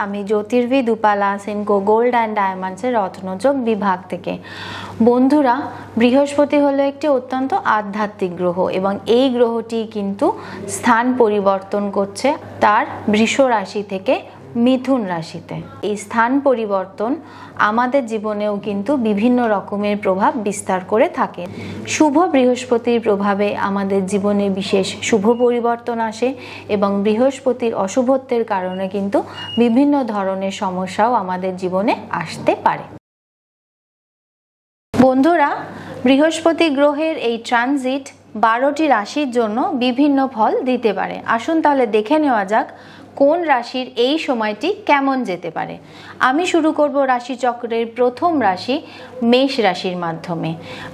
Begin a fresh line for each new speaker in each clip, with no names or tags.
আমি জ্যোতির্বিদ উপালা Senco gold and ডায়মন্ডসের রত্নযোগ বিভাগ থেকে। বন্ধুরা, বৃহস্পতি হলো একটি অত্যন্ত আধ্যাত্মিক গ্রহ এবং এই গ্রহটি কিন্তু স্থান পরিবর্তন করছে তার বৃষ রাশি থেকে মিথুন রাশিতে। এই স্থান পরিবর্তন আমাদের জীবনেও কিন্তু বিভিন্ন রকমের প্রভাব বিস্তার করে থাকে। শুভ বৃহস্পতির প্রভাবে আমাদের জীবনে বিশেষ শুভ পরিবর্তন আসে এবং বৃহস্পতির অশুভত্বের কারণে কিন্তু বিভিন্ন ধরনের সমস্যাও আমাদের জীবনে আসতে পারে। বন্ধুরা, বৃহস্পতি গ্রহের এই ট্রানজিট 12টি রাশির জন্য বিভিন্ন ফল দিতে পারে। আসুন তাহলে দেখে নেওয়া যাক কোন রাশির এই সময়টি কেমন যেতে পারে। আমি শুরু করব রাশিচক্রের প্রথম রাশি মেষ রাশির মাধ্যমে।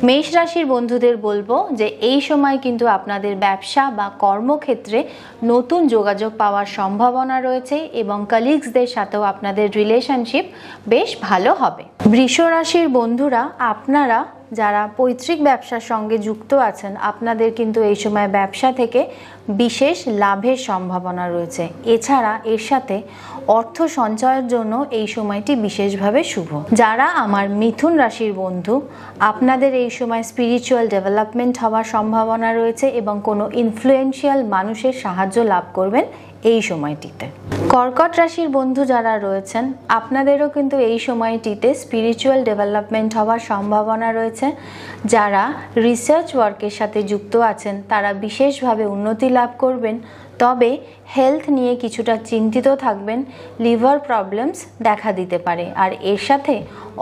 মেষ রাশির বন্ধুদের বলবো যে এই সময় কিন্তু আপনাদের ব্যবসা বা কর্মক্ষেত্রে নতুন যোগাযোগ পাওয়ার সম্ভাবনা রয়েছে এবং কলিগসদের সাথেও আপনাদের রিলেশনশিপ বেশ ভালো হবে। বৃষ রাশির বন্ধুরা, আপনারা যারা পৈতৃক ব্যবসার সঙ্গে যুক্ত আছেন আপনাদের কিন্তু এই সময় ব্যবসা থেকে বিশেষ লাভের সম্ভাবনা রয়েছে। এছাড়া এর সাথে অর্থ সঞ্চয়ের জন্য এই সময়টি বিশেষভাবে শুভ। যারা আমার মিথুন রাশির বন্ধু, আপনাদের এই সময় স্পিরিচুয়াল ডেভেলপমেন্ট হওয়ার সম্ভাবনা রয়েছে এবং কোনো ইনফ্লুয়েন্সিয়াল মানুষের সাহায্য লাভ করবেন এই সময়টিতে। কর্কট রাশির বন্ধু যারা রয়েছেন আপনাদেরও কিন্তু এই সময়টিতে স্পিরিচুয়াল ডেভেলপমেন্ট হওয়ার সম্ভাবনা রয়েছে। যারা রিসার্চ ওয়ার্কের সাথে যুক্ত আছেন তারা বিশেষভাবে উন্নতি লাভ করবেন, তবে হেলথ নিয়ে কিছুটা চিন্তিত থাকবেন। লিভার প্রবলেমস দেখা দিতে পারে আর এর সাথে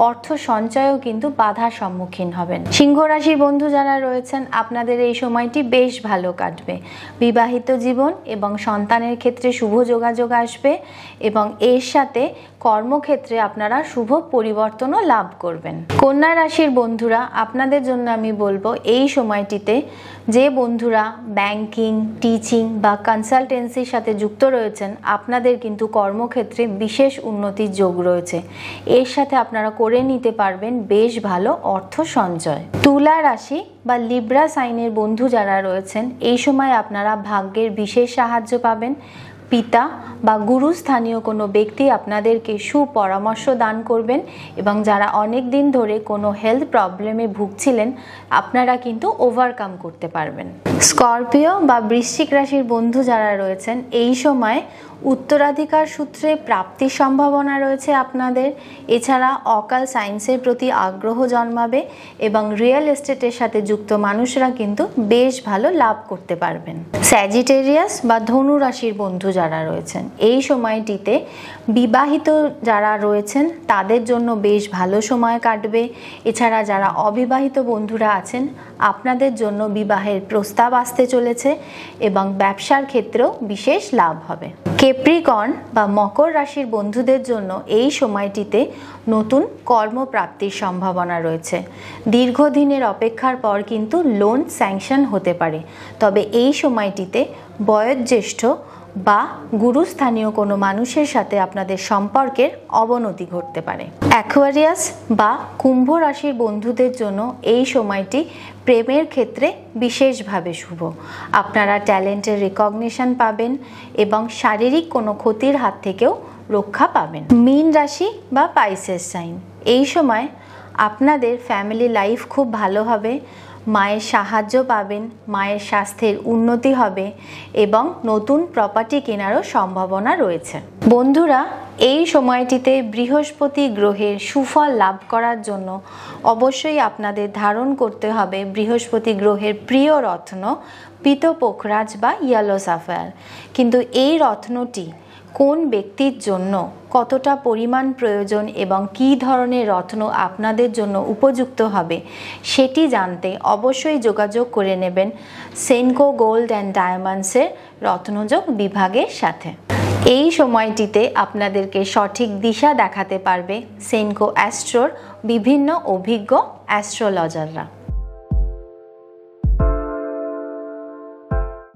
অর্থ সঞ্চয়ও কিন্তু বাধার সম্মুখীন হবেন। সিংহ রাশির বন্ধু যারা রয়েছেন আপনাদের এই সময়টি বেশ ভালো কাটবে। বিবাহিত জীবন এবং সন্তানের ক্ষেত্রে শুভ যোগাযোগ আসবে এবং এর সাথে কর্মক্ষেত্রে আপনারা শুভ পরিবর্তনও লাভ করবেন। কন্যা রাশির বন্ধুরা, আপনাদের জন্য আমি বলবো এই সময়টিতে যে বন্ধুরা ব্যাংকিং, টিচিং বা কনসালটেন্সির সাথে যুক্ত রয়েছেন আপনাদের কিন্তু কর্মক্ষেত্রে বিশেষ উন্নতির যোগ রয়েছে। এর সাথে আপনারা করে নিতে পারবেন বেশ ভালো অর্থ সঞ্চয়। তুলা রাশি বা লিব্রা সাইনের বন্ধু যারা রয়েছেন এই সময় আপনারা ভাগ্যের বিশেষ সাহায্য পাবেন। পিতা বা গুরুস্থানীয় কোনো ব্যক্তি আপনাদেরকে সুপরামর্শ দান করবেন এবং যারা অনেক দিন ধরে কোনো হেলথ প্রবলেমে ভুগছিলেন আপনারা কিন্তু ওভারকাম করতে পারবেন। স্করপিও বা বৃশ্চিক রাশির বন্ধু যারা রয়েছেন এই সময় উত্তরাধিকার সূত্রে প্রাপ্তির সম্ভাবনা রয়েছে আপনাদের। এছাড়া অকাল সায়েন্সের প্রতি আগ্রহ জন্মাবে এবং রিয়েল এস্টেটের সাথে যুক্ত মানুষরা কিন্তু বেশ ভালো লাভ করতে পারবেন। স্যাজিটেরিয়াস বা ধনু রাশির বন্ধু যারা রয়েছেন এই সময়টিতে বিবাহিত যারা রয়েছেন তাদের জন্য বেশ ভালো সময় কাটবে। এছাড়া যারা অবিবাহিত বন্ধুরা আছেন আপনাদের জন্য বিবাহের প্রস্তাব আসতে চলেছে এবং ব্যবসার ক্ষেত্রেও বিশেষ লাভ হবে। ক্যাপ্রিকর্ন বা মকর রাশির বন্ধুদের জন্য এই সময়টিতে নতুন কর্মপ্রাপ্তির সম্ভাবনা রয়েছে। দীর্ঘদিনের অপেক্ষার পর কিন্তু লোন স্যাংশন হতে পারে, তবে এই সময়টিতে বয়োজ্যেষ্ঠ বা গুরুস্থানীয় কোনো মানুষের সাথে আপনাদের সম্পর্কের অবনতি ঘটতে পারে। অ্যাকোয়ারিয়াস বা কুম্ভ রাশির বন্ধুদের জন্য এই সময়টি প্রেমের ক্ষেত্রে বিশেষভাবে শুভ। আপনারা ট্যালেন্টের রিকগনিশন পাবেন এবং শারীরিক কোনো ক্ষতির হাত থেকেও রক্ষা পাবেন। মীন রাশি বা পাইসেস সাইন, এই সময় আপনাদের ফ্যামিলি লাইফ খুব ভালো হবে। মায়ের সাহায্য পাবেন, মায়ের স্বাস্থ্যের উন্নতি হবে এবং নতুন প্রপার্টি কেনারও সম্ভাবনা রয়েছে। বন্ধুরা, এই সময়টিতে বৃহস্পতি গ্রহের সুফল লাভ করার জন্য অবশ্যই আপনাদের ধারণ করতে হবে বৃহস্পতি গ্রহের প্রিয় রত্ন পীত পোখরাজ বা ইয়েলো সাফায়ার। কিন্তু এই রত্নটি কোন ব্যক্তির জন্য কতটা পরিমাণ প্রয়োজন এবং কী ধরনের রত্ন আপনাদের জন্য উপযুক্ত হবে সেটি জানতে অবশ্যই যোগাযোগ করে নেবেন সেনকো গোল্ড অ্যান্ড ডায়মন্ডসের রত্নযোগ বিভাগের সাথে। এই সময়টিতে আপনাদেরকে সঠিক দিশা দেখাতে পারবে সেনকো অ্যাস্ট্রোর বিভিন্ন অভিজ্ঞ অ্যাস্ট্রোলজাররা।